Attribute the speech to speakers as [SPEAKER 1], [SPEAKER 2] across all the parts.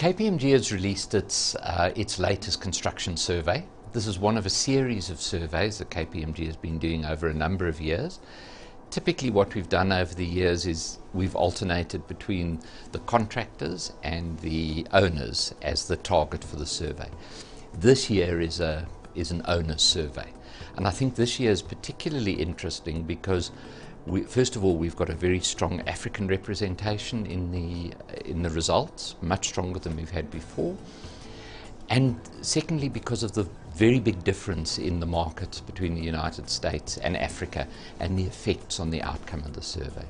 [SPEAKER 1] KPMG has released its latest construction survey. This is one of a series of surveys that KPMG has been doing over a number of years. Typically what we've done over the years is we've alternated between the contractors and the owners as the target for the survey. This year is an owners survey, and I think this year is particularly interesting because first of all, we've got a very strong African representation in the results, much stronger than we've had before. And secondly, because of the very big difference in the markets between the United States and Africa and the effects on the outcome of the survey.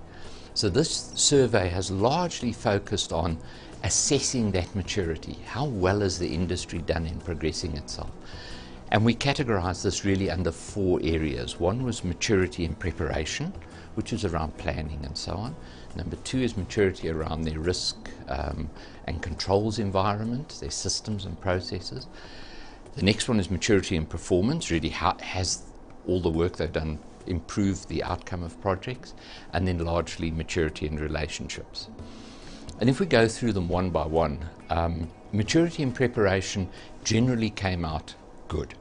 [SPEAKER 1] So this survey has largely focused on assessing that maturity. How well has the industry done in progressing itself? And we categorized this really under four areas. One was maturity in preparation, which is around planning and so on. Number two is maturity around their risk and controls environment, their systems and processes. The next one is maturity in performance, really how has all the work they've done improved the outcome of projects, and then largely maturity in relationships. And if we go through them one by one, maturity in preparation generally came out good.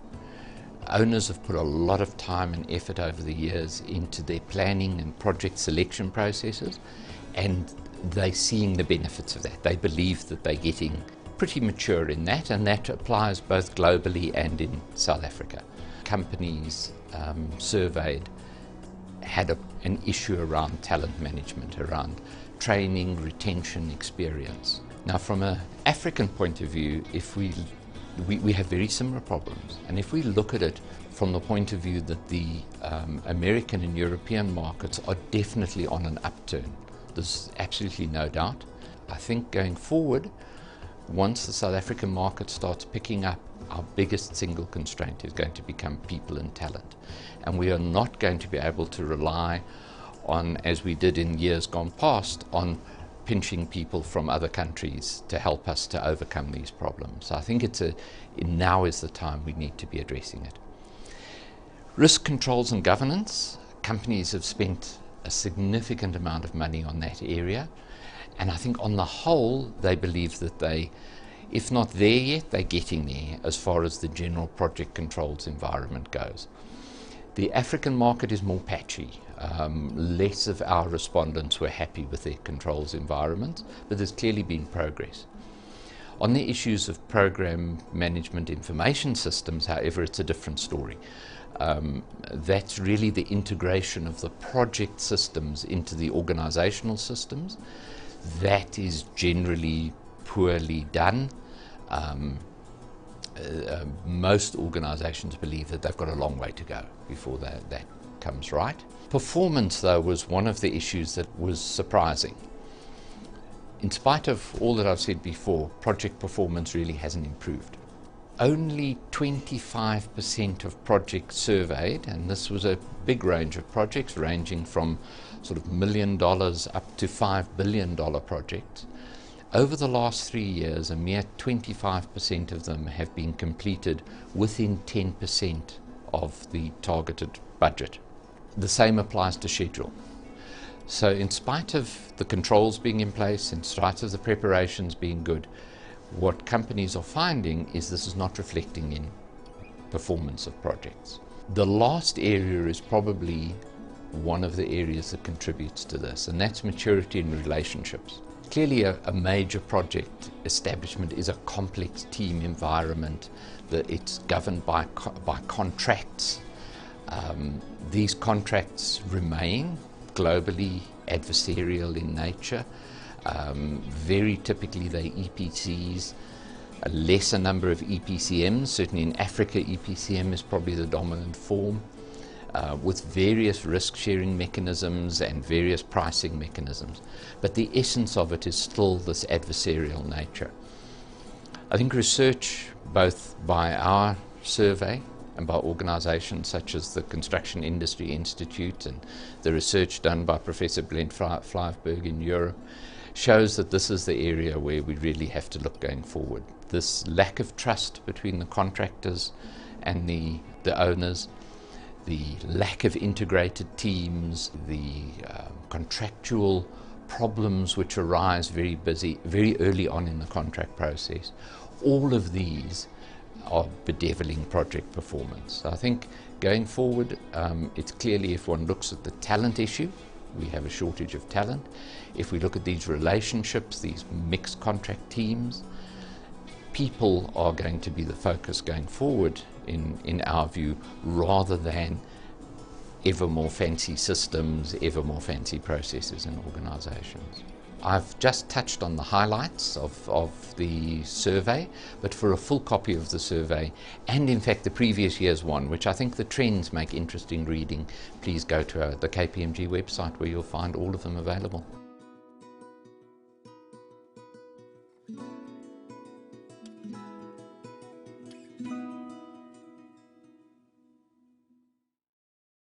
[SPEAKER 1] Owners have put a lot of time and effort over the years into their planning and project selection processes, and they're seeing the benefits of that. They believe that they're getting pretty mature in that, and that applies both globally and in South Africa. Companies surveyed had an issue around talent management, around training, retention, experience. Now, from an African point of view, if we have very similar problems, and if we look at it from the point of view that the American and European markets are definitely on an upturn, there's absolutely no doubt. I think going forward, once the South African market starts picking up, our biggest single constraint is going to become people and talent, and we are not going to be able to rely on, as we did in years gone past, on pinching people from other countries to help us to overcome these problems. I think now is the time we need to be addressing it. Risk controls and governance. Companies have spent a significant amount of money on that area, and I think on the whole they believe that if not there yet, they're getting there as far as the general project controls environment goes. The African market is more patchy. Less of our respondents were happy with their controls environment, but there's clearly been progress. On the issues of program management information systems, however, it's a different story. That's really the integration of the project systems into the organizational systems. That is generally poorly done. Most organizations believe that they've got a long way to go before that comes right. Performance, though, was one of the issues that was surprising. In spite of all that I've said before, project performance really hasn't improved. Only 25% of projects surveyed, and this was a big range of projects ranging from sort of $1 million up to $5 billion projects. Over the last 3 years, a mere 25% of them have been completed within 10% of the targeted budget. The same applies to schedule. So in spite of the controls being in place, in spite of the preparations being good, what companies are finding is this is not reflecting in performance of projects. The last area is probably one of the areas that contributes to this, and that's maturity in relationships. Clearly a major project establishment is a complex team environment, that it's governed by contracts. These contracts remain globally adversarial in nature. Very typically they're EPCs, a lesser number of EPCMs. Certainly in Africa, EPCM is probably the dominant form, with various risk-sharing mechanisms and various pricing mechanisms. But the essence of it is still this adversarial nature. I think research, both by our survey and by organizations such as the Construction Industry Institute and the research done by Professor Blent Flyvberg in Europe, shows that this is the area where we really have to look going forward. This lack of trust between the contractors and the owners, the lack of integrated teams, the contractual problems which arise very early on in the contract process. All of these are bedeviling project performance. So I think going forward, it's clearly, if one looks at the talent issue, we have a shortage of talent. If we look at these relationships, these mixed contract teams, people are going to be the focus going forward in our view, rather than ever more fancy systems, ever more fancy processes in organizations. I've just touched on the highlights of the survey, but for a full copy of the survey, and in fact the previous year's one, which I think the trends make interesting reading, please go to the KPMG website, where you'll find all of them available.